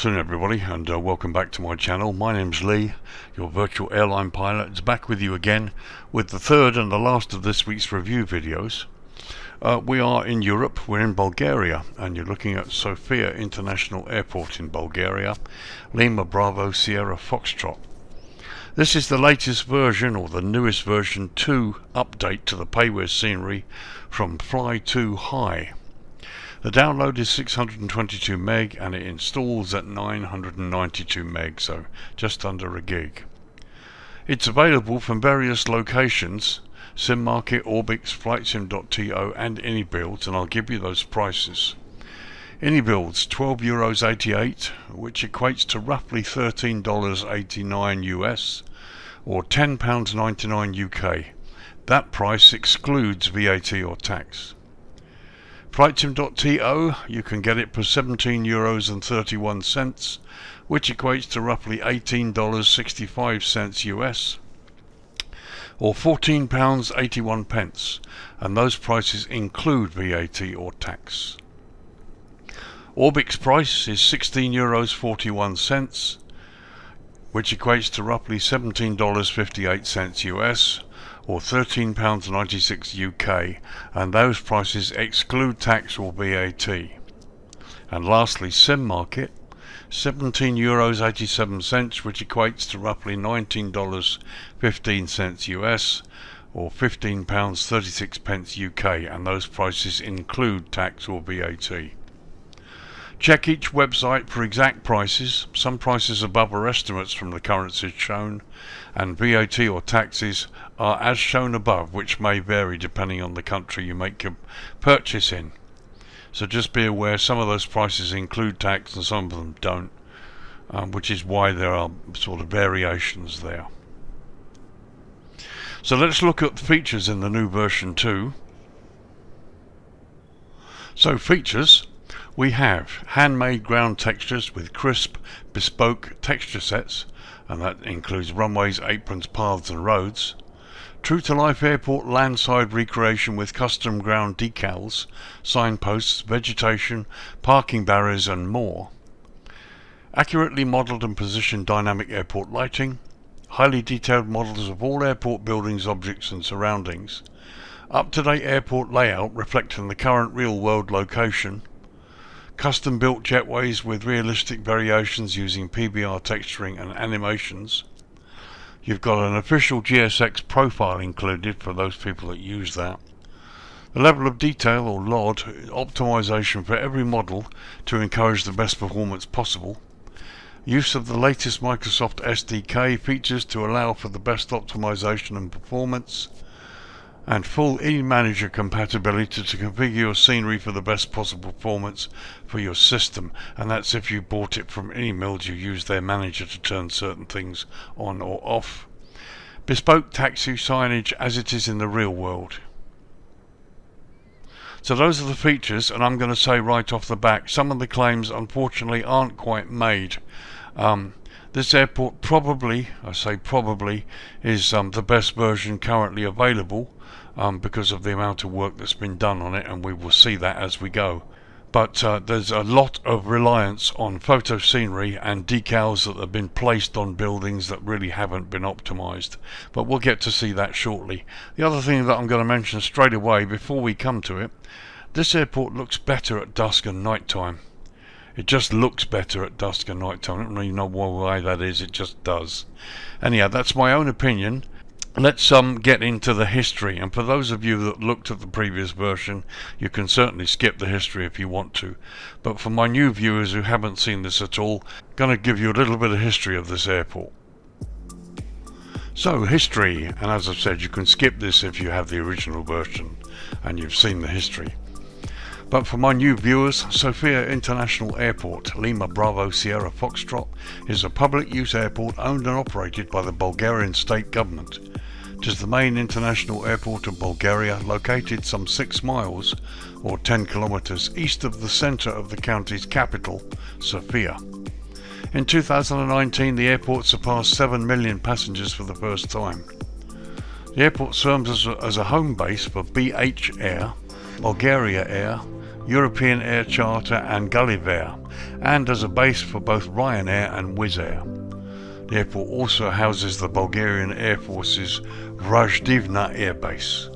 afternoon everybody, and welcome back to my channel. My name's Lee, your virtual airline pilot. It's back with you again with the third and the last of this week's review videos. We are in Europe, we're in Bulgaria, and you're looking at Sofia International Airport in Bulgaria, Lima Bravo Sierra Foxtrot. This is the latest version, or the newest version 2 update to the PAYWARES scenery from FLY2HIGH. The download is 622 meg and it installs at 992 meg, so just under a gig. It's available from various locations, SimMarket, Orbix, FlightSim.to and AnyBuilds, and I'll give you those prices. AnyBuilds €12.88, which equates to roughly $13.89 US or £10.99 UK. That price excludes VAT or tax. FlightSim.to, you can get it for €17.31, which equates to roughly $18.65 US or £14.81, and those prices include VAT or tax. Orbix price is €16.41, which equates to roughly $17.58 US or £13.96 UK, and those prices exclude tax or VAT. And lastly, SimMarket, €17.87, which equates to roughly $19.15 US or £15.36 UK, and those prices include tax or VAT. Check each website for exact prices. Some prices above are estimates from the currencies shown, and VAT or taxes are as shown above, which may vary depending on the country you make your purchase in. So just be aware some of those prices include tax and some of them don't, which is why there are sort of variations there. So let's look at the features in the new version 2. So features. We have handmade ground textures with crisp, bespoke texture sets, and that includes runways, aprons, paths and roads. True-to-life airport landside recreation with custom ground decals, signposts, vegetation, parking barriers and more. Accurately modelled and positioned dynamic airport lighting. Highly detailed models of all airport buildings, objects and surroundings. Up-to-date airport layout reflecting the current real-world location. Custom-built jetways with realistic variations using PBR texturing and animations. You've got an official GSX profile included for those people that use that. The level of detail, or LOD, optimization for every model to encourage the best performance possible. Use of the latest Microsoft SDK features to allow for the best optimization and performance. And full eManager compatibility to configure your scenery for the best possible performance for your system, and that's if you bought it from eMills, you use their manager to turn certain things on or off. Bespoke taxi signage as it is in the real world. So those are the features, and I'm going to say right off the back, some of the claims unfortunately aren't quite made. This airport probably, I say probably, is the best version currently available, because of the amount of work that's been done on it, and we will see that as we go. But there's a lot of reliance on photo scenery and decals that have been placed on buildings that really haven't been optimized, but we'll get to see that shortly. The other thing that I'm going to mention straight away before we come to it, this airport looks better at dusk and night time. It just looks better at dusk and night time. I don't really know why that is, it just does. Anyhow, that's my own opinion. Let's get into the history, and for those of you that looked at the previous version, you can certainly skip the history if you want to, but for my new viewers who haven't seen this at all, I'm going to give you a little bit of history of this airport. So history, and as I've said, you can skip this if you have the original version and you've seen the history. But for my new viewers, Sofia International Airport, Lima Bravo Sierra Foxtrot, is a public use airport owned and operated by the Bulgarian state government. It is the main international airport of Bulgaria, located some 6 miles or 10 kilometers east of the center of the county's capital, Sofia. In 2019, the airport surpassed 7 million passengers for the first time. The airport serves as a home base for BH Air, Bulgaria Air, European Air Charter and Gulliver, and as a base for both Ryanair and Wizz Air. The airport also houses the Bulgarian Air Force's Varaždina Air Base.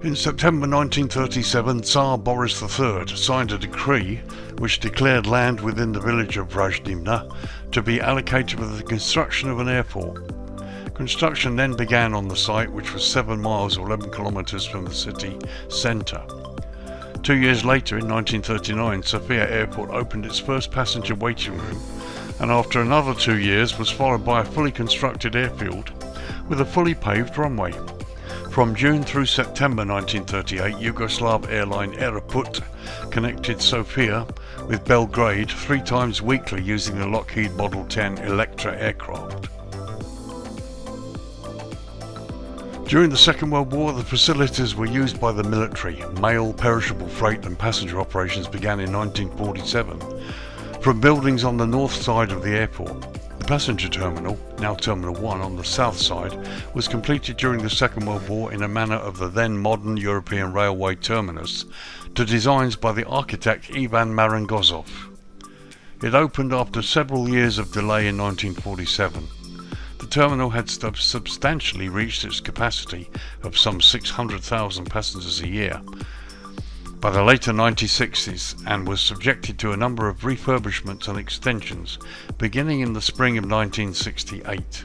In September 1937, Tsar Boris III signed a decree which declared land within the village of Varaždina to be allocated for the construction of an airport. Construction then began on the site, which was 7 miles or 11 kilometers from the city centre. 2 years later, in 1939, Sofia Airport opened its first passenger waiting room, and after another 2 years was followed by a fully constructed airfield with a fully paved runway. From June through September 1938, Yugoslav airline Airport connected Sofia with Belgrade 3 times weekly using the Lockheed Model 10 Electra aircraft. During the Second World War, the facilities were used by the military. Mail, perishable freight and passenger operations began in 1947 from buildings on the north side of the airport. The passenger terminal, now Terminal 1 on the south side, was completed during the Second World War in a manner of the then modern European railway terminus to designs by the architect Ivan Marangozov. It opened after several years of delay in 1947. The terminal had substantially reached its capacity of some 600,000 passengers a year by the later 1960s and was subjected to a number of refurbishments and extensions beginning in the spring of 1968.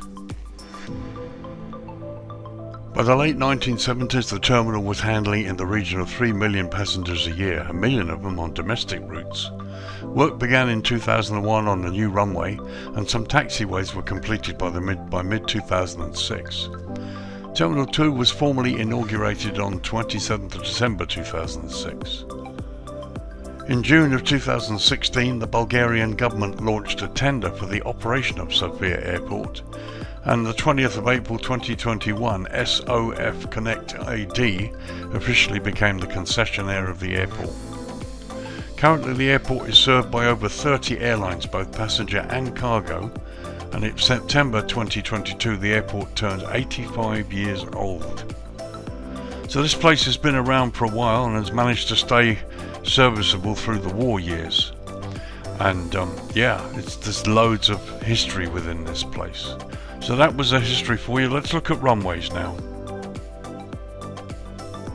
By the late 1970s, the terminal was handling in the region of 3 million passengers a year, 1 million of them on domestic routes. Work began in 2001 on a new runway, and some taxiways were completed by mid-2006. Terminal 2 was formally inaugurated on 27th of December 2006. In June of 2016, the Bulgarian government launched a tender for the operation of Sofia Airport, and the 20th of April 2021, SOF Connect AD officially became the concessionaire of the airport. Currently, the airport is served by over 30 airlines, both passenger and cargo, and in September 2022 the airport turned 85 years old. So this place has been around for a while and has managed to stay serviceable through the war years. And there's loads of history within this place. So that was the history for you. Let's look at runways now.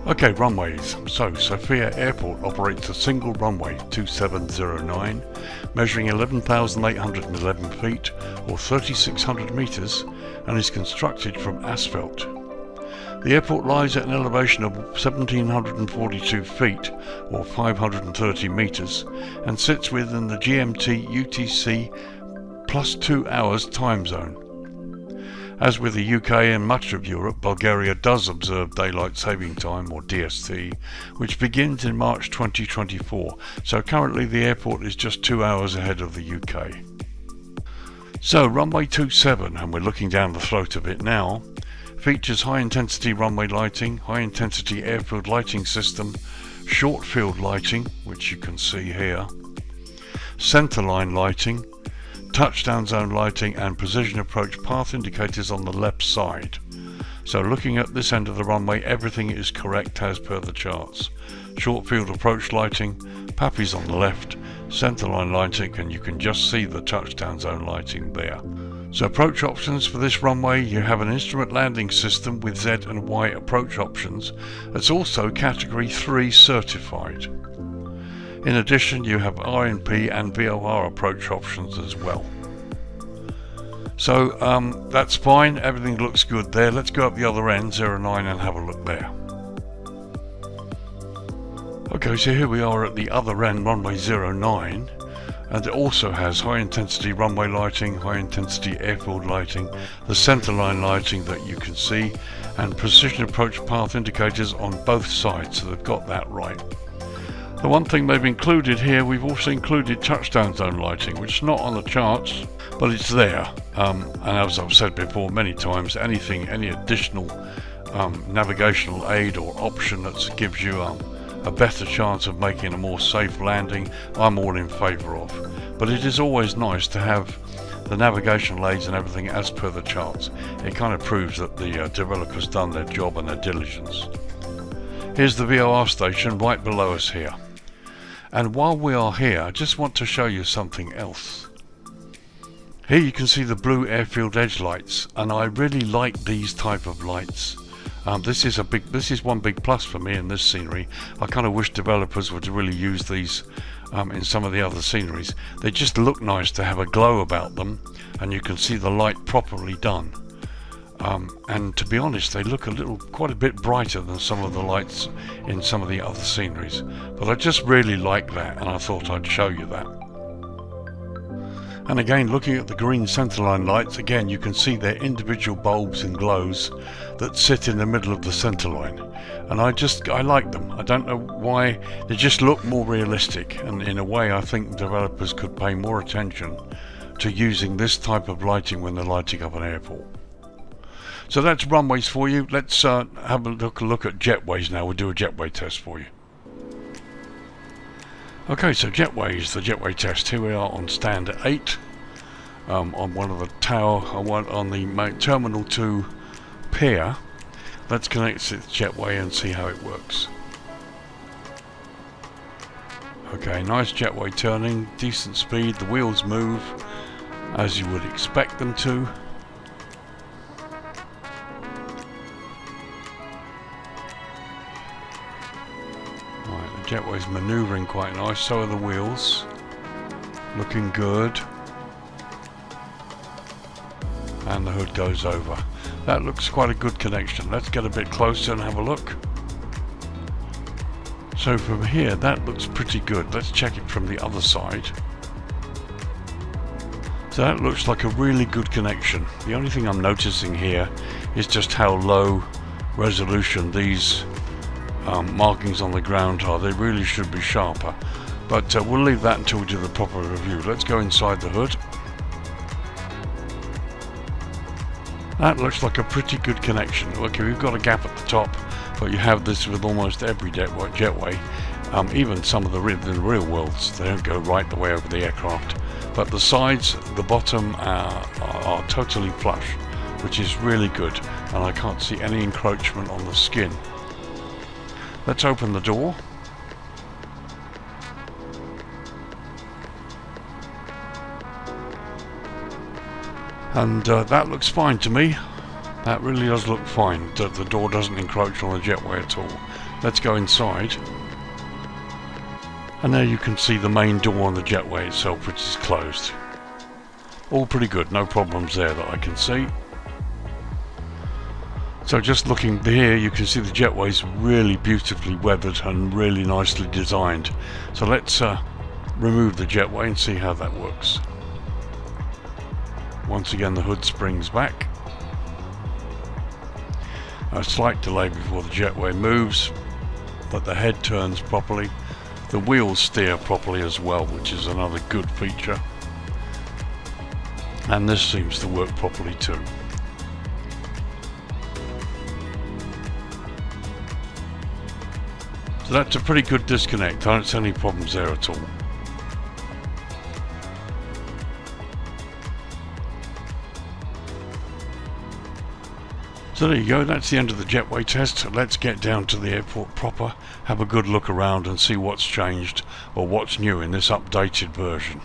Okay, runways. So, Sofia Airport operates a single runway, 2709, measuring 11,811 feet or 3,600 meters, and is constructed from asphalt. The airport lies at an elevation of 1,742 feet or 530 meters and sits within the GMT UTC +2 hours time zone. As with the UK and much of Europe, Bulgaria does observe Daylight Saving Time, or DST, which begins in March 2024, so currently the airport is just 2 hours ahead of the UK. So runway 27, and we're looking down the throat of it now, features high-intensity runway lighting, high-intensity airfield lighting system, short field lighting, which you can see here, centerline lighting, touchdown zone lighting and precision approach path indicators on the left side. So looking at this end of the runway, everything is correct as per the charts. Short field approach lighting, PAPIs on the left, centerline lighting, and you can just see the touchdown zone lighting there. So approach options for this runway, you have an instrument landing system with Z and Y approach options. It's also category 3 certified. In addition, you have RNP and VOR approach options as well. So that's fine, everything looks good there. Let's go up the other end, 09, and have a look there. Okay, so here we are at the other end, runway 09, and it also has high intensity runway lighting, high intensity airfield lighting, the centerline lighting that you can see, and precision approach path indicators on both sides, so they've got that right. The one thing they've included here, we've also included touchdown zone lighting, which is not on the charts, but it's there. And as I've said before many times, any additional navigational aid or option that gives you a better chance of making a more safe landing, I'm all in favour of. But it is always nice to have the navigational aids and everything as per the charts. It kind of proves that the developers done their job and their diligence. Here's the VOR station right below us here. And while we are here, I just want to show you something else. Here you can see the blue airfield edge lights, and I really like these type of lights. This is one big plus for me in this scenery. I kind of wish developers would really use these in some of the other sceneries. They just look nice to have a glow about them, and you can see the light properly done. And to be honest, they look quite a bit brighter than some of the lights in some of the other sceneries. But I just really like that, and I thought I'd show you that. And again, looking at the green centerline lights, again you can see their individual bulbs and glows that sit in the middle of the centerline. And I like them. I don't know why, they just look more realistic, and in a way I think developers could pay more attention to using this type of lighting when they're lighting up an airport. So that's runways for you. Let's have a look at jetways now. We'll do a jetway test for you. Okay, so jetways, the jetway test. Here we are on stand 8 on one of the tower, on the Terminal 2 pier. Let's connect it to jetway and see how it works. Okay, nice jetway turning, decent speed, the wheels move as you would expect them to. Jetway's manoeuvring quite nice, so are the wheels. Looking good. And the hood goes over. That looks quite a good connection. Let's get a bit closer and have a look. So from here, that looks pretty good. Let's check it from the other side. So that looks like a really good connection. The only thing I'm noticing here is just how low resolution these markings on the ground are. They really should be sharper, but we'll leave that until we do the proper review. Let's go inside the hood. That looks like a pretty good connection. Okay, we've got a gap at the top, but you have this with almost every jetway. Even some of the real worlds, they don't go right the way over the aircraft, but the sides, the bottom are totally flush, which is really good, and I can't see any encroachment on the skin. Let's open the door. And that looks fine to me. That really does look fine. The door doesn't encroach on the jetway at all. Let's go inside. And there you can see the main door on the jetway itself, which is closed. All pretty good, no problems there that I can see. So just looking here, you can see the jetway's really beautifully weathered and really nicely designed. So let's remove the jetway and see how that works. Once again, the hood springs back. A slight delay before the jetway moves, but the head turns properly. The wheels steer properly as well, which is another good feature. And this seems to work properly too. So that's a pretty good disconnect. I don't see any problems there at all. So there you go, that's the end of the jetway test. Let's get down to the airport proper, have a good look around and see what's changed or what's new in this updated version.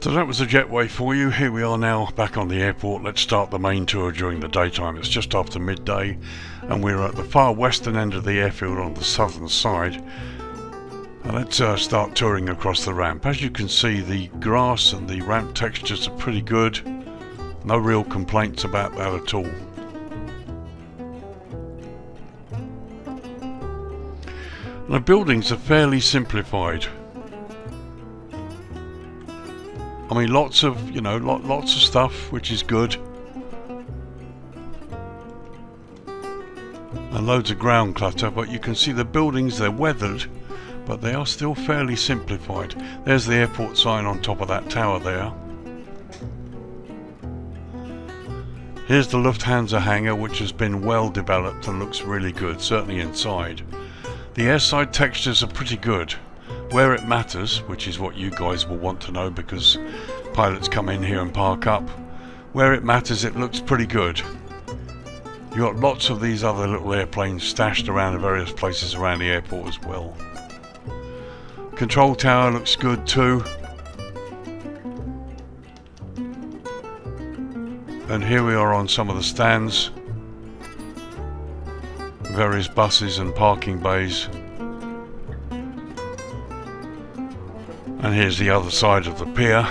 So that was the jetway for you. Here we are now back on the airport. Let's start the main tour during the daytime. It's just after midday and we're at the far western end of the airfield on the southern side. And let's start touring across the ramp. As you can see, the grass and the ramp textures are pretty good. No real complaints about that at all. The buildings are fairly simplified. I mean, lots of stuff, which is good. And loads of ground clutter, but you can see the buildings, they're weathered, but they are still fairly simplified. There's the airport sign on top of that tower there. Here's the Lufthansa hangar, which has been well developed and looks really good, certainly inside. The airside textures are pretty good. Where it matters, which is what you guys will want to know because pilots come in here and park up, where it matters it looks pretty good. You've got lots of these other little airplanes stashed around in various places around the airport as well. Control tower looks good too. And here we are on some of the stands. Various buses and parking bays. And here's the other side of the pier.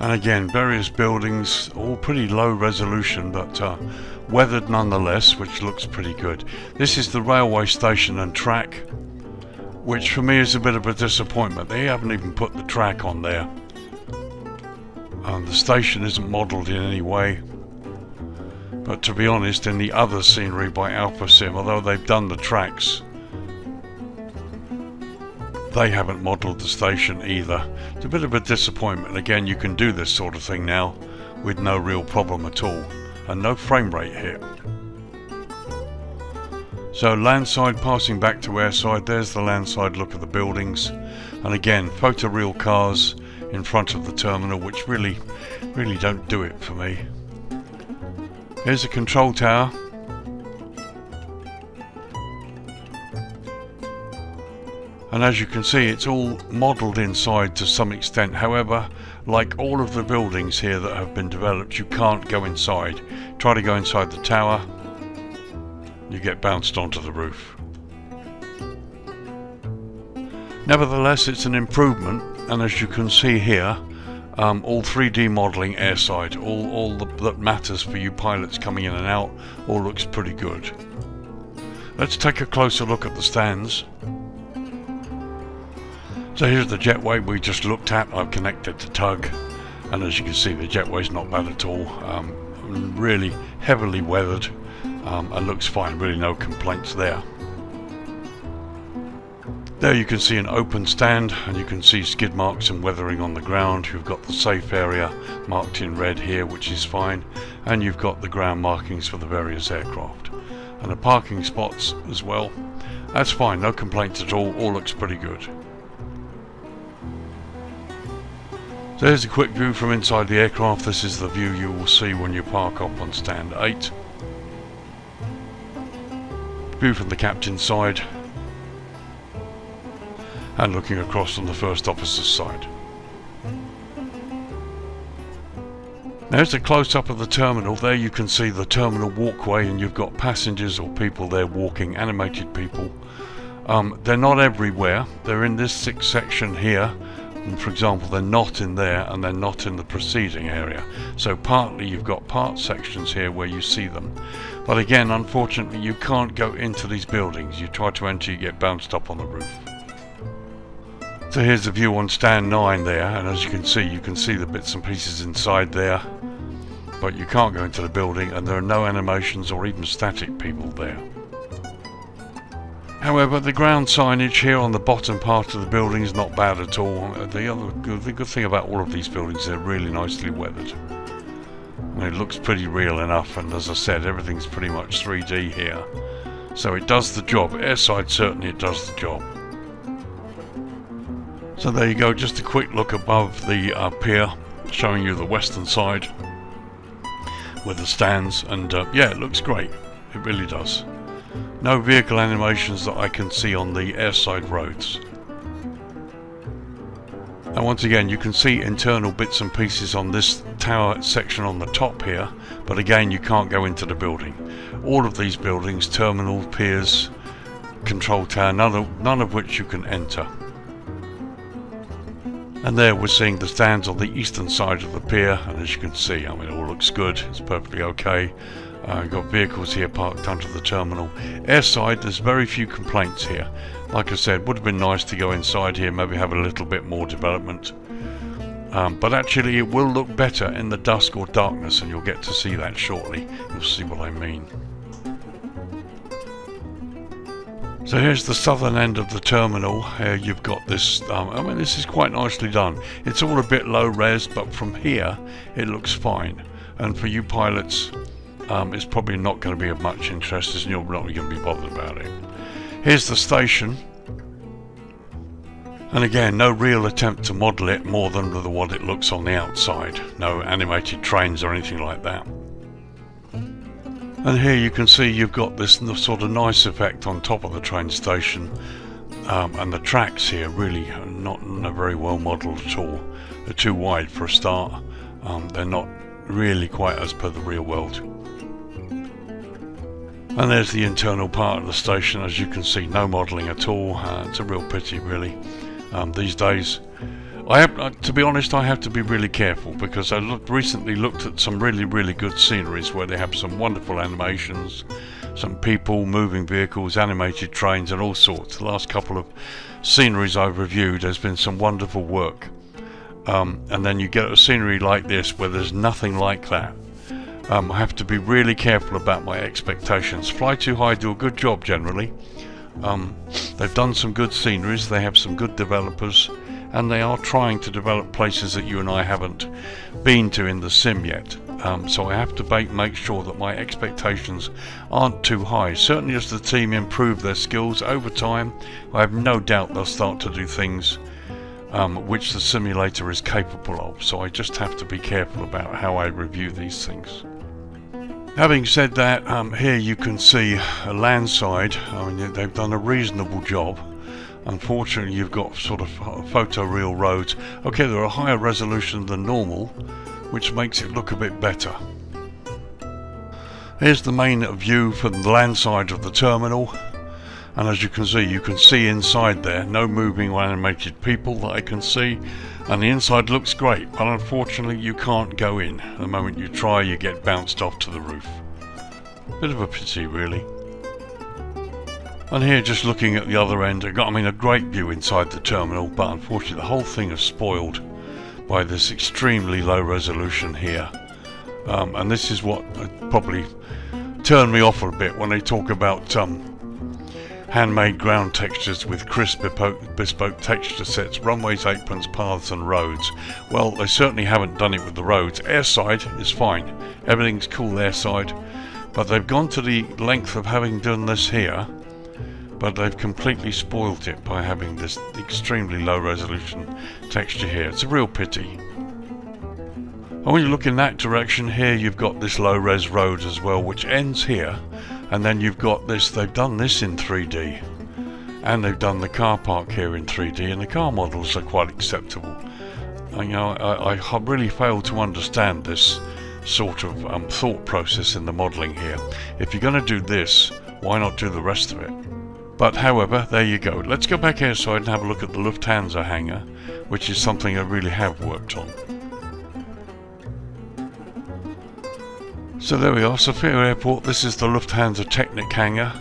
And again, various buildings, all pretty low resolution, but weathered nonetheless, which looks pretty good. This is the railway station and track, which for me is a bit of a disappointment. They haven't even put the track on there. The station isn't modelled in any way. But to be honest, in the other scenery by AlphaSim, although they've done the tracks, they haven't modelled the station either. It's a bit of a disappointment. Again, you can do this sort of thing now with no real problem at all, and no frame rate here. So landside passing back to airside, there's the landside look of the buildings, and again photoreal cars in front of the terminal, which really don't do it for me. Here's a control tower. And as you can see, it's all modelled inside to some extent. However, like all of the buildings here that have been developed, you can't go inside. Try to go inside the tower, you get bounced onto the roof. Nevertheless, it's an improvement, and as you can see here, all 3D modelling airside, all that matters for you pilots coming in and out, all looks pretty good. Let's take a closer look at the stands. So here's the jetway we just looked at. I've connected to tug, and as you can see, the jetway's not bad at all. Really heavily weathered, and looks fine. Really no complaints there. There you can see an open stand, and you can see skid marks and weathering on the ground. You've got the safe area marked in red here, which is fine, and you've got the ground markings for the various aircraft, and the parking spots as well. That's fine, no complaints at all. All looks pretty good. So here's a quick view from inside the aircraft. This is the view you will see when you park up on stand 8. View from the captain's side, and looking across on the first officer's side. Now here's a close-up of the terminal. There you can see the terminal walkway, and you've got passengers or people there walking, animated people. They're not everywhere. They're in this 6th section here. And for example, they're not in there, and they're not in the preceding area. So partly you've got part sections here where you see them. But again, unfortunately, you can't go into these buildings. You try to enter, you get bounced up on the roof. So here's the view on stand 9 there, and as you can see the bits and pieces inside there. But you can't go into the building, and there are no animations or even static people there. However, the ground signage here on the bottom part of the building is not bad at all. The good thing about all of these buildings, they're really nicely weathered. And it looks pretty real enough, and as I said, everything's pretty much 3D here. So it does the job. Airside, certainly it does the job. So there you go, just a quick look above the pier, showing you the western side with the stands, and yeah, it looks great. It really does. No vehicle animations that I can see on the airside roads. And once again, you can see internal bits and pieces on this tower section on the top here, but again, you can't go into the building. All of these buildings, terminal, piers, control tower, none of which you can enter. And there we're seeing the stands on the eastern side of the pier, and as you can see, I mean, it all looks good. It's perfectly okay. You've got vehicles here parked under the terminal. Airside, there's very few complaints here. Like I said, would have been nice to go inside here, maybe have a little bit more development. But actually it will look better in the dusk or darkness, and you'll get to see that shortly. You'll see what I mean. So here's the southern end of the terminal. Here you've got this, I mean, this is quite nicely done. It's all a bit low res, but from here it looks fine. And for you pilots, it's probably not going to be of much interest, as you're not going to be bothered about it. Here's the station, And again, no real attempt to model it more than what it looks on the outside. No animated trains or anything like that. And here you can see you've got this sort of nice effect on top of the train station, and the tracks here really are not very well modelled at all. They're too wide for a start. They're not really quite as per the real world. And there's the internal part of the station. As you can see, no modelling at all. It's a real pity, really. These days, to be honest, I have to be really careful, because I recently looked at some really good sceneries where they have some wonderful animations, some people, moving vehicles, animated trains and all sorts. The last couple of sceneries I've reviewed, there's been some wonderful work. And then you get a scenery like this where there's nothing like that. I have to be really careful about my expectations. FLY2HIGH do a good job generally. They've done some good sceneries, they have some good developers, and they are trying to develop places that you and I haven't been to in the sim yet. So I have to make sure that my expectations aren't too high. Certainly as the team improve their skills over time, I have no doubt they'll start to do things which the simulator is capable of. So I just have to be careful about how I review these things. Having said that, here you can see a Landside. I mean, they've done a reasonable job. Unfortunately, you've got sort of photoreal roads. Okay, they're a higher resolution than normal, which makes it look a bit better. Here's the main view from the Landside of the terminal. And as you can see inside there, no moving or animated people that I can see. And the inside looks great, but unfortunately you can't go in. The moment you try, you get bounced off to the roof. Bit of a pity, really. And here, just looking at the other end, I mean, a great view inside the terminal, but unfortunately the whole thing is spoiled by this extremely low resolution here. And this is what probably turned me off a bit when they talk about handmade ground textures with crisp bespoke texture sets, runways, aprons, paths and roads. Well, they certainly haven't done it with the roads. Airside is fine, everything's cool airside, but they've gone to the length of having done this here, but they've completely spoilt it by having this extremely low resolution texture here. It's a real pity. And when you look in that direction, here you've got this low res road as well, which ends here. And then you've got this, they've done this in 3D, and they've done the car park here in 3D, and the car models are quite acceptable. And, you know, I really fail to understand this sort of thought process in the modelling here. If you're going to do this, why not do the rest of it? But however, there you go. Let's go back airside and have a look at the Lufthansa hangar, which is something I really have worked on. So there we are, SOFIA Airport. This is the Lufthansa Technik hangar.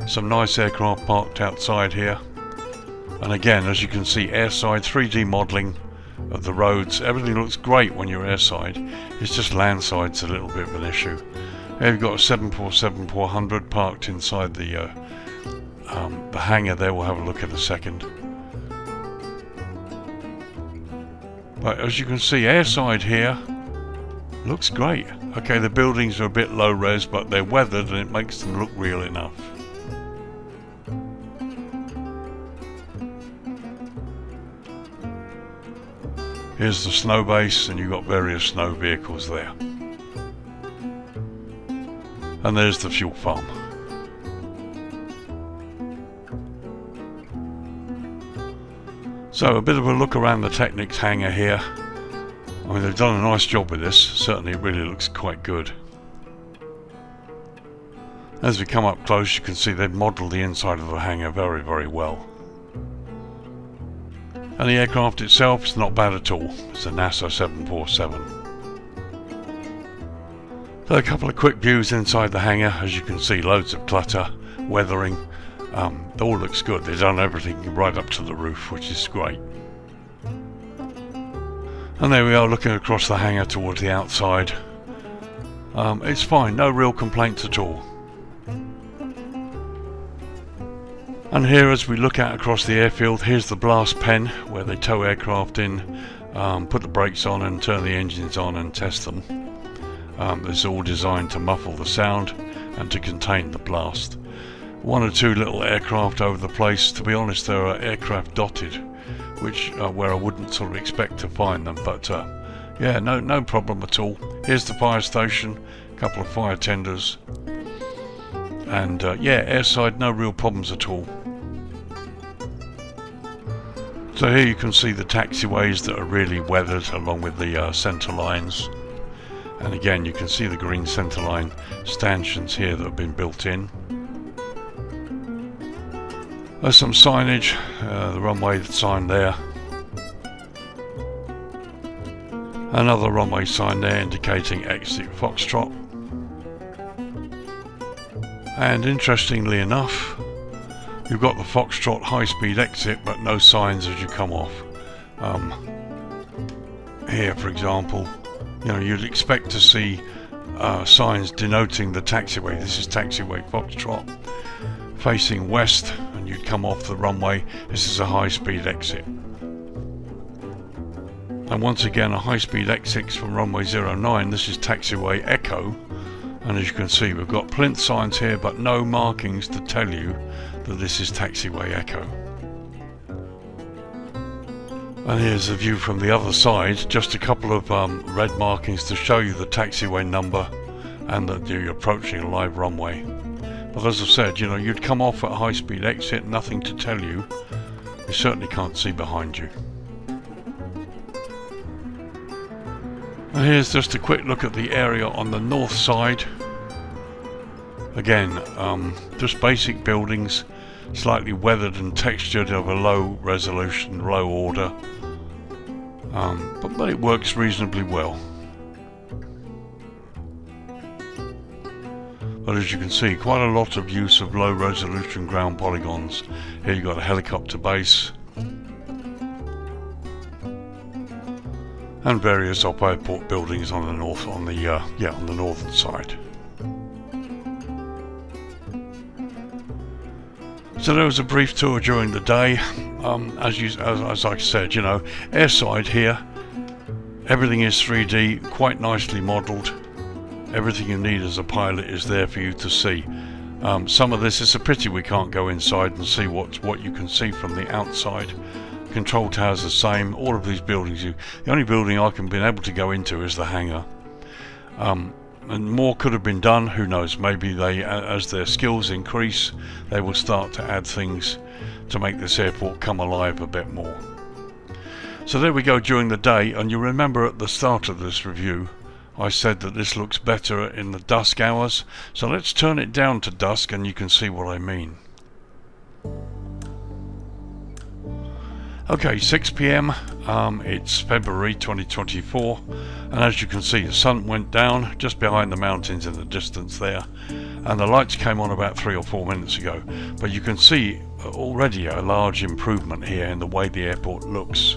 Some nice aircraft parked outside here. And again, as you can see, airside 3D modelling of the roads. Everything looks great when you're airside. It's just landside's a little bit of an issue. Here we've got a 747-400 parked inside the hangar there. We'll have a look in a second. But as you can see, airside here looks great. Okay, the buildings are a bit low res, but they're weathered and it makes them look real enough. Here's the SNOWBASE, and you've got various snow vehicles there. And there's the fuel farm. So a bit of a look around the Technics hangar here. I mean, they've done a nice job with this. Certainly it really looks quite good. As we come up close, you can see they've modelled the inside of the hangar very well. And the aircraft itself is not bad at all. It's a NASA 747. So a couple of quick views inside the hangar. As you can see, loads of clutter, weathering. It all looks good. They've done everything right up to the roof, which is great. And there we are, looking across the hangar towards the outside. It's fine, no real complaints at all. And here, as we look out across the airfield, here's the blast pen where they tow aircraft in, put the brakes on and turn the engines on and test them. This is all designed to muffle the sound and to contain the blast. One or two little aircraft over the place. To be honest, there are aircraft dotted which where I wouldn't sort of expect to find them, but yeah, no problem at all. Here's the fire station, a couple of fire tenders, and yeah, airside, no real problems at all. So here you can see the taxiways that are really weathered along with the centre lines, and again you can see the green centre line stanchions here that have been built in. There's some signage, the runway sign there, another runway sign there indicating exit Foxtrot, and interestingly enough, you've got the Foxtrot high-speed exit but no signs as you come off. Here for example, you know, you'd expect to see signs denoting the taxiway. This is taxiway Foxtrot facing west, and you'd come off the runway. This is a high-speed exit, and once again a high-speed exit from runway 09. This is taxiway Echo, and as you can see we've got plinth signs here but no markings to tell you that this is taxiway Echo. And here's a view from the other side, just a couple of red markings to show you the taxiway number and that you're approaching a live runway. But as I said, you know, you'd come off at a high-speed exit, nothing to tell you. You certainly can't see behind you. And here's just a quick look at the area on the north side. Again, just basic buildings, slightly weathered and textured, of a low resolution, low order, but it works reasonably well. But as you can see, quite a lot of use of low resolution ground polygons. Here you've got a helicopter base and various airport buildings on the north, on the northern side. So there was a brief tour during the day. As I said, you know, airside here, everything is 3D, quite nicely modelled. Everything you need as a pilot is there for you to see. Some of this is a pity we can't go inside and see what you can see from the outside. Control tower's the same. All of these buildings, the only building I can been able to go into is the hangar. And more could have been done. Who knows? Maybe they, as their skills increase, they will start to add things to make this airport come alive a bit more. So there we go during the day, and you remember at the start of this review I said that this looks better in the dusk hours, so let's turn it down to dusk and you can see what I mean. Okay, 6 PM, it's February 2024, and as you can see the sun went down just behind the mountains in the distance there, and the lights came on about 3 or 4 minutes ago, but you can see already a large improvement here in the way the airport looks.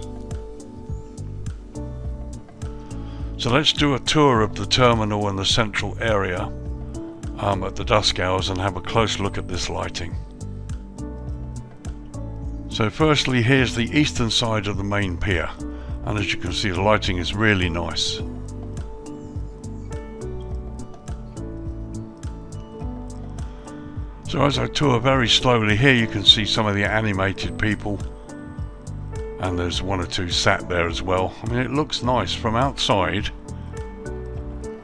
So let's do a tour of the terminal and the central area at the dusk hours and have a close look at this lighting. So firstly, here's the eastern side of the main pier, and as you can see the lighting is really nice. So as I tour very slowly here, you can see some of the animated people, and there's 1 or 2 sat there as well. I mean, it looks nice from outside.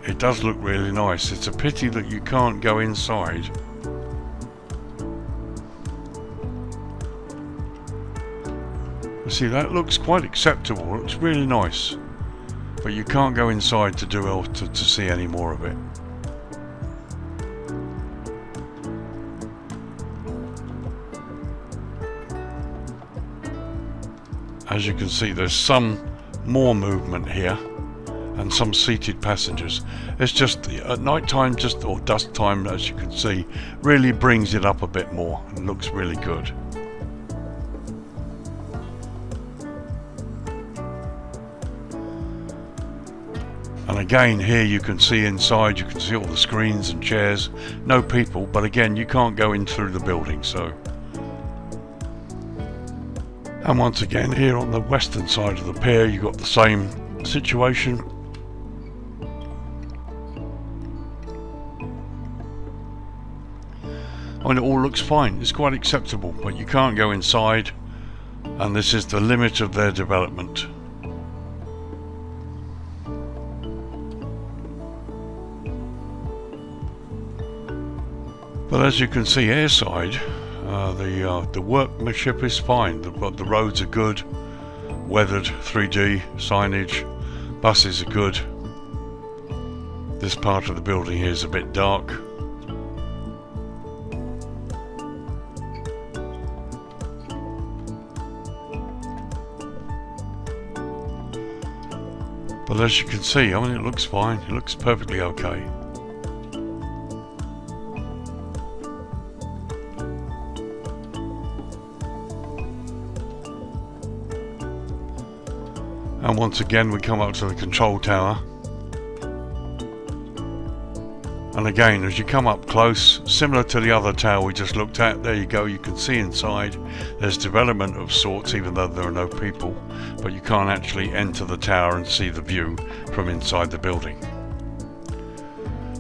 It does look really nice. It's a pity that you can't go inside. See, that looks quite acceptable. It looks really nice, but you can't go inside to see any more of it. As you can see, there's some more movement here and some seated passengers. It's just at night time, or dusk time, as you can see, really brings it up a bit more and looks really good. And again, here you can see inside, you can see all the screens and chairs, no people, but again, you can't go in through the building, so. And once again, here on the western side of the pier, you've got the same situation. I mean, it all looks fine, it's quite acceptable, but you can't go inside. and this is the limit of their development. But as you can see airside, the workmanship is fine. The roads are good, weathered, 3D, signage, buses are good. This part of the building here is a bit dark. But as you can see, I mean, it looks fine, it looks perfectly okay. And once again we come up to the control tower, and again as you come up close, similar to the other tower we just looked at, there you go, you can see inside there's development of sorts even though there are no people, but you can't actually enter the tower and see the view from inside the building.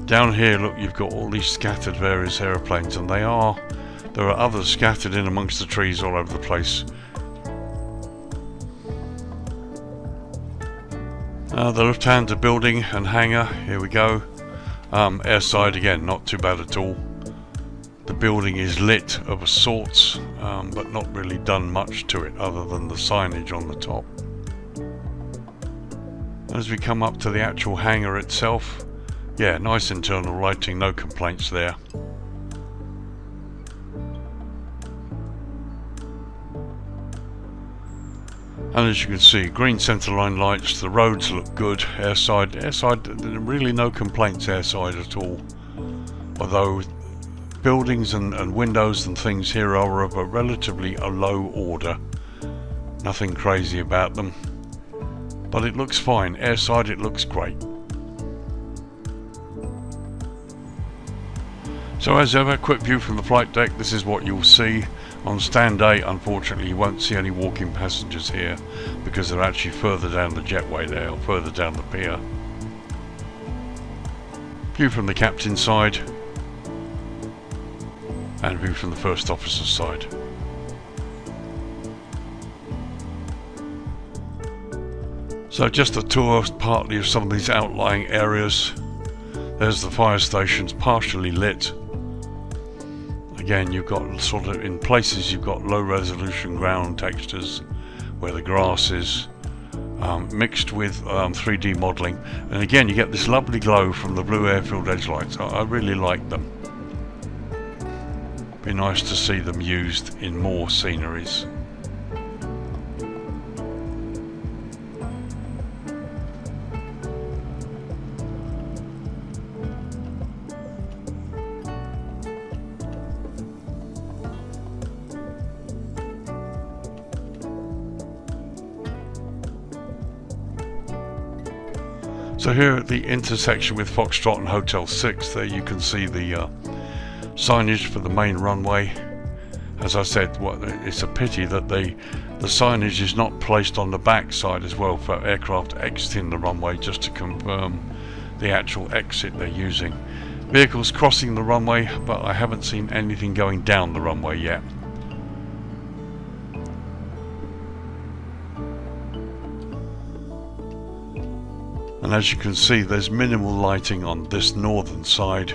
Down here, look, you've got all these scattered various aeroplanes, and there are others scattered in amongst the trees all over the place. The Lufthansa building and hangar, here we go. Airside again, not too bad at all. The building is lit of a sorts, but not really done much to it other than the signage on the top. As we come up to the actual hangar itself, yeah, nice internal lighting, no complaints there. And as you can see, green centerline lights, the roads look good, airside, really no complaints airside at all. Although buildings and windows and things here are of a relatively low order. Nothing crazy about them. But it looks fine, airside it looks great. So as ever, quick view from the flight deck, this is what you'll see. On stand day, unfortunately, you won't see any walking passengers here because they're actually further down the jetway there, or further down the pier. View from the captain's side, and view from the first officer's side. So just a tour partly of some of these outlying areas. There's the fire stations partially lit. Again, you've got sort of, in places you've got low resolution ground textures where the grass is mixed with 3D modelling, and again you get this lovely glow from the blue airfield edge lights. I really like them. Be nice to see them used in more sceneries. So here at the intersection with Foxtrot and Hotel 6, there you can see the signage for the main runway. As I said, it's a pity that the signage is not placed on the back side as well for aircraft exiting the runway, just to confirm the actual exit they're using. Vehicles crossing the runway, but I haven't seen anything going down the runway yet. And as you can see, there's minimal lighting on this northern side.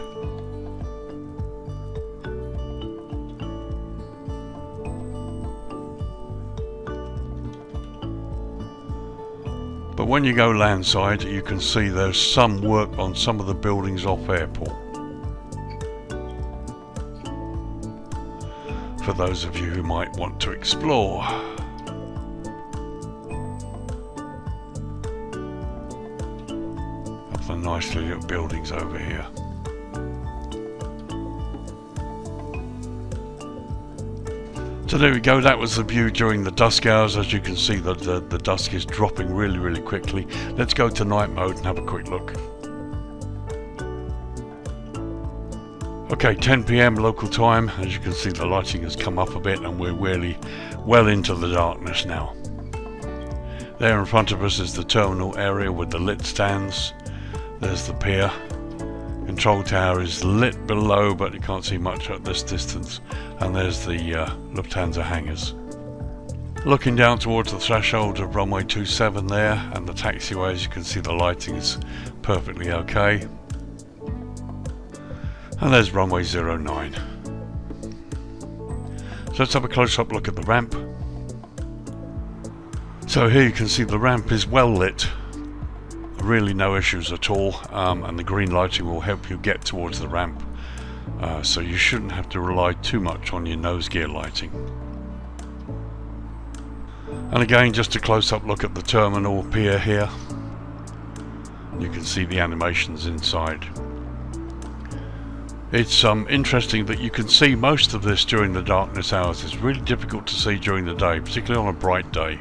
But when you go landside, you can see there's some work on some of the buildings off airport. For those of you who might want to explore. The nice little buildings over here. So there we go, that was the view during the dusk hours. As you can see, the dusk is dropping really quickly. Let's go to night mode and have a quick look. Okay, 10 PM local time. As you can see, the lighting has come up a bit and we're really well into the darkness now. There in front of us is the terminal area with the lit stands. There's the pier. Control tower is lit below, but you can't see much at this distance. And there's the Lufthansa hangars. Looking down towards the threshold of runway 27 there, and the taxiways, you can see the lighting is perfectly okay. And there's runway 09. So let's have a close-up look at the ramp. So here you can see the ramp is well lit, really no issues at all, and the green lighting will help you get towards the ramp, so you shouldn't have to rely too much on your nose gear lighting. And again, just a close-up look at the terminal pier here. You can see the animations inside. It's interesting that you can see most of this during the darkness hours. It's really difficult to see during the day, particularly on a bright day.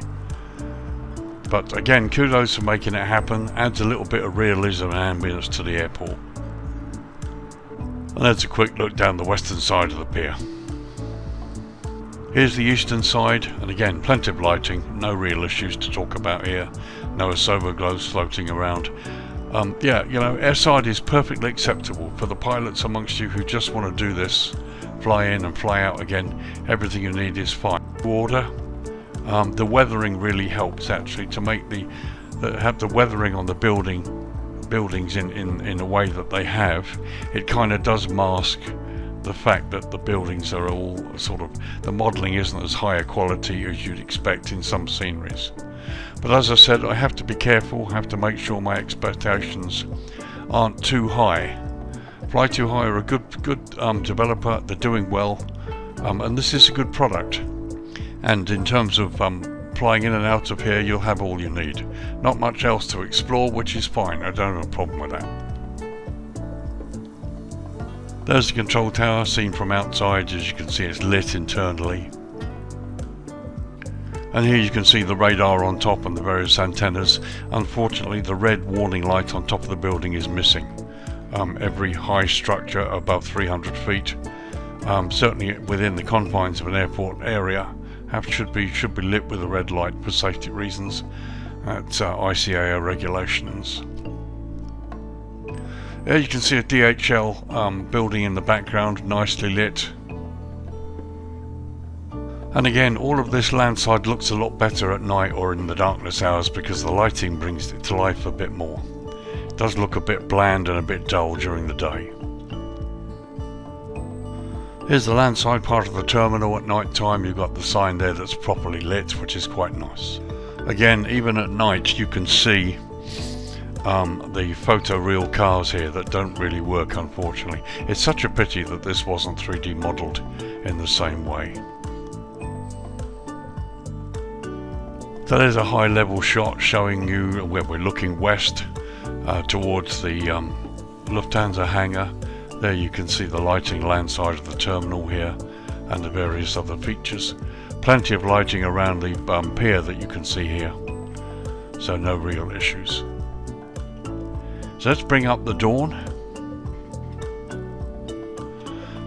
But again, kudos for making it happen. Adds a little bit of realism and ambience to the airport. And there's a quick look down the western side of the pier. Here's the eastern side, and again, plenty of lighting, no real issues to talk about here. No ASOVA glows floating around. Yeah, you know, airside is perfectly acceptable for the pilots amongst you who just want to do this, fly in and fly out again. Everything you need is fine. Order. The weathering really helps actually to make have the weathering on the buildings in a way that they have. It kind of does mask the fact that the buildings are all sort of, the modelling isn't as high a quality as you'd expect in some sceneries. But as I said, I have to be careful, have to make sure my expectations aren't too high. FLY2HIGH are a good developer, they're doing well, and this is a good product. And in terms of flying in and out of here, you'll have all you need. Not much else to explore, which is fine, I don't have a problem with that. There's the control tower seen from outside. As you can see, it's lit internally. And here you can see the radar on top and the various antennas. Unfortunately, the red warning light on top of the building is missing. Every high structure above 300 feet, certainly within the confines of an airport area, should be lit with a red light for safety reasons. That's ICAO regulations. There you can see a DHL building in the background, nicely lit. And again, all of this landside looks a lot better at night or in the darkness hours because the lighting brings it to life a bit more. It does look a bit bland and a bit dull during the day. Here's the landside part of the terminal. At night time you've got the sign there that's properly lit, which is quite nice. Again, even at night you can see the photoreal cars here that don't really work, unfortunately. It's such a pity that this wasn't 3D modelled in the same way. So there's a high level shot showing you where we're looking west towards the Lufthansa hangar. There you can see the lighting landside of the terminal here and the various other features. Plenty of lighting around the pier that you can see here, so no real issues. So let's bring up the dawn.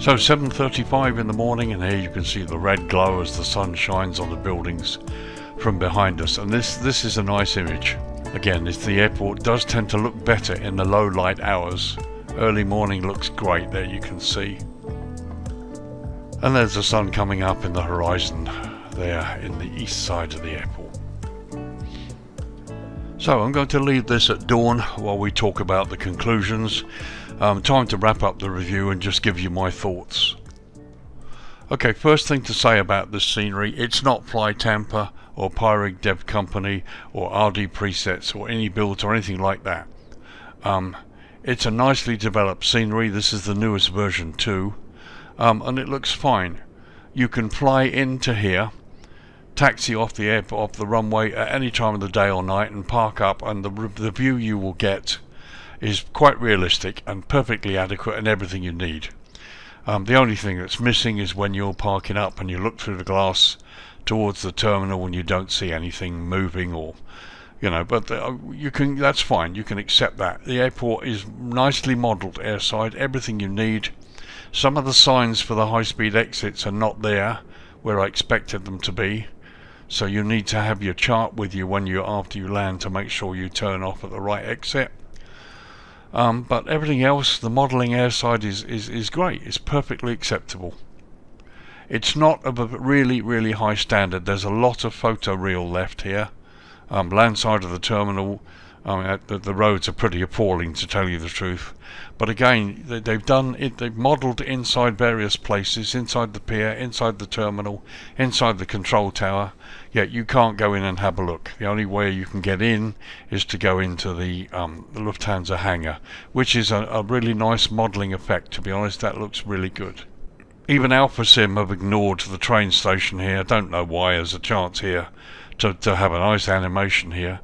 So 7:35 in the morning, and here you can see the red glow as the sun shines on the buildings from behind us, and this is a nice image. Again, the airport does tend to look better in the low light hours. Early morning looks great, there you can see. And there's the sun coming up in the horizon there in the east side of the airport. So I'm going to leave this at dawn while we talk about the conclusions. Time to wrap up the review and just give you my thoughts. Okay, first thing to say about this scenery, it's not Fly Tampa or Pyrig Dev Company or RD Presets or any builds or anything like that. It's a nicely developed scenery. This is the newest version too, and it looks fine. You can fly into here, taxi off the airport, off the runway at any time of the day or night and park up, and the view you will get is quite realistic and perfectly adequate and everything you need. The only thing that's missing is when you're parking up and you look through the glass towards the terminal and you don't see anything moving, or but that's fine, you can accept that. The airport is nicely modelled airside, everything you need. Some of the signs for the high-speed exits are not there where I expected them to be, so you need to have your chart with you after you land to make sure you turn off at the right exit. But everything else, the modelling airside is great, it's perfectly acceptable. It's not of a really high standard. There's a lot of photoreal left here. Landside of the terminal, the roads are pretty appalling, to tell you the truth. But again, they've done it. They've modelled inside various places, inside the pier, inside the terminal, inside the control tower. Yet you can't go in and have a look. The only way you can get in is to go into the Lufthansa hangar, which is a really nice modelling effect. To be honest, that looks really good. Even AlphaSim have ignored the train station here. I don't know why. There's a chance here to have a nice animation here,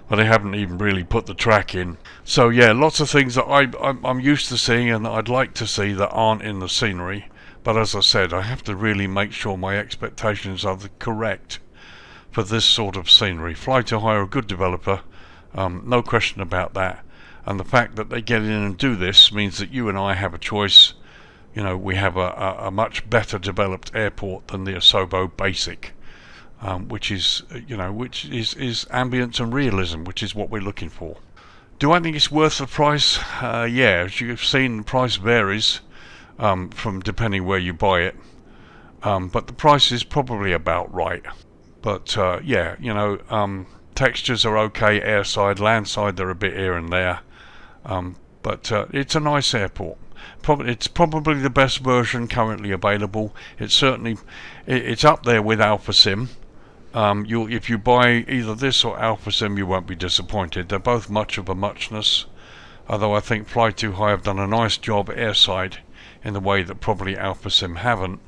but they haven't even really put the track in. So yeah, lots of things that I'm used to seeing and that I'd like to see that aren't in the scenery. But as I said, I have to really make sure my expectations are correct for this sort of scenery. FLY2HIGH are a good developer, no question about that. And the fact that they get in and do this means that you and I have a choice. You know, we have a much better developed airport than the Asobo Basic. Which is ambience and realism, which is what we're looking for. Do I think it's worth the price? Yeah, as you've seen, the price varies from depending where you buy it, but the price is probably about right. But yeah, textures are okay, airside, landside, they're a bit here and there, but it's a nice airport. It's probably the best version currently available. It's up there with AlphaSim. If you buy either this or AlphaSim, you won't be disappointed. They're both much of a muchness, although I think FLY2HIGH have done a nice job airside in the way that probably AlphaSim haven't.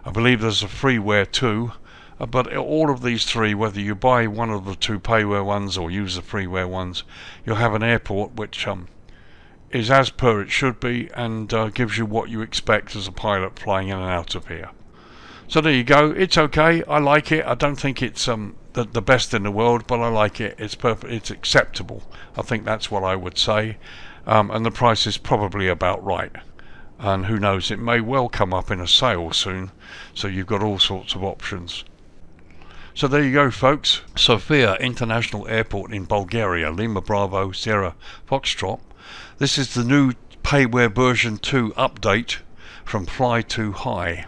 I believe there's a freeware too, but all of these three, whether you buy one of the two payware ones or use the freeware ones, you'll have an airport which is as per it should be and gives you what you expect as a pilot flying in and out of here. So there you go. It's okay. I like it. I don't think it's the best in the world, but I like it. It's perfect. It's acceptable. I think that's what I would say. And the price is probably about right. And who knows, it may well come up in a sale soon. So you've got all sorts of options. So there you go, folks. Sofia International Airport in Bulgaria, Lima Bravo Sierra Foxtrot. This is the new payware version 2 update from FLY2HIGH.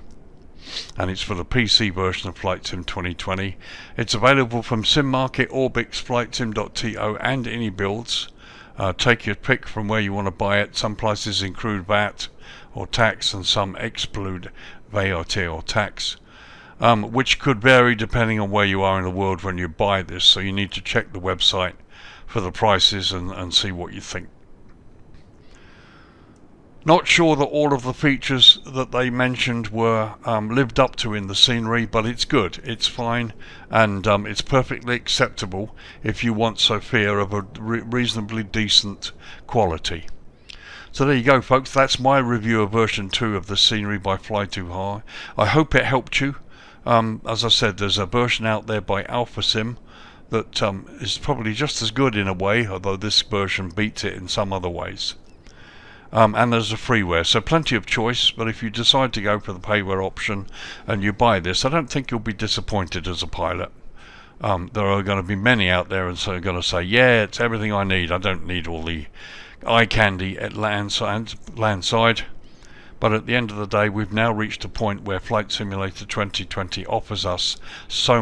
And it's for the PC version of Flight Sim 2020. It's available from SimMarket, Orbix, FlightSim.to and AnyBuilds. Take your pick from where you want to buy it. Some places include VAT or tax and some exclude VAT or tax, which could vary depending on where you are in the world when you buy this. So you need to check the website for the prices and see what you think. Not sure that all of the features that they mentioned were lived up to in the scenery, but it's good, it's fine, and it's perfectly acceptable if you want Sofia of a reasonably decent quality. So there you go, folks. That's my review of version 2 of the scenery by FLY2HIGH. I hope it helped you. As I said, there's a version out there by AlphaSim that is probably just as good in a way, although this version beats it in some other ways. And there's a freeware, so plenty of choice. But if you decide to go for the payware option and you buy this, I don't think you'll be disappointed as a pilot. There are going to be many out there and so are going to say, yeah, it's everything I need. I don't need all the eye candy at Landside. But at the end of the day, we've now reached a point where Flight Simulator 2020 offers us so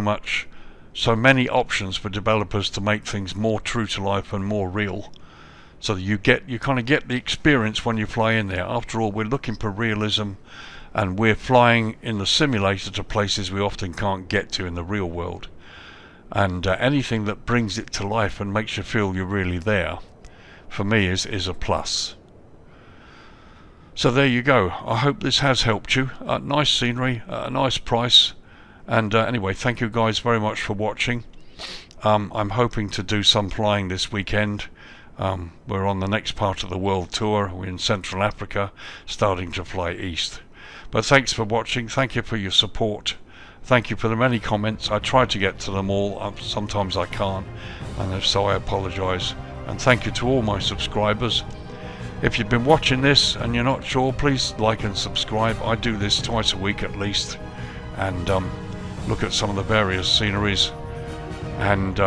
many options for developers to make things more true to life and more real. So you kind of get the experience when you fly in there. After all, we're looking for realism, and we're flying in the simulator to places we often can't get to in the real world. And anything that brings it to life and makes you feel you're really there, for me, is a plus. So there you go. I hope this has helped you. Nice scenery, a nice price. And anyway, thank you guys very much for watching. I'm hoping to do some flying this weekend. We're on the next part of the world tour. We're in Central Africa, starting to fly east. But thanks for watching. Thank you for your support. Thank you for the many comments. I try to get to them all. Sometimes I can't, and if so, I apologise. And thank you to all my subscribers. If you've been watching this and you're not sure, please like and subscribe. I do this twice a week at least, and look at some of the various sceneries. And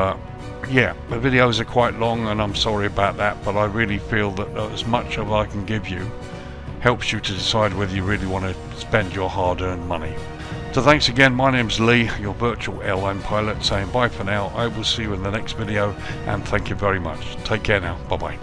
yeah, the videos are quite long, and I'm sorry about that, but I really feel that as much as I can give you helps you to decide whether you really want to spend your hard-earned money. So thanks again, my name's Lee, your virtual airline pilot, saying bye for now. I will see you in the next video, and thank you very much. Take care now. Bye bye.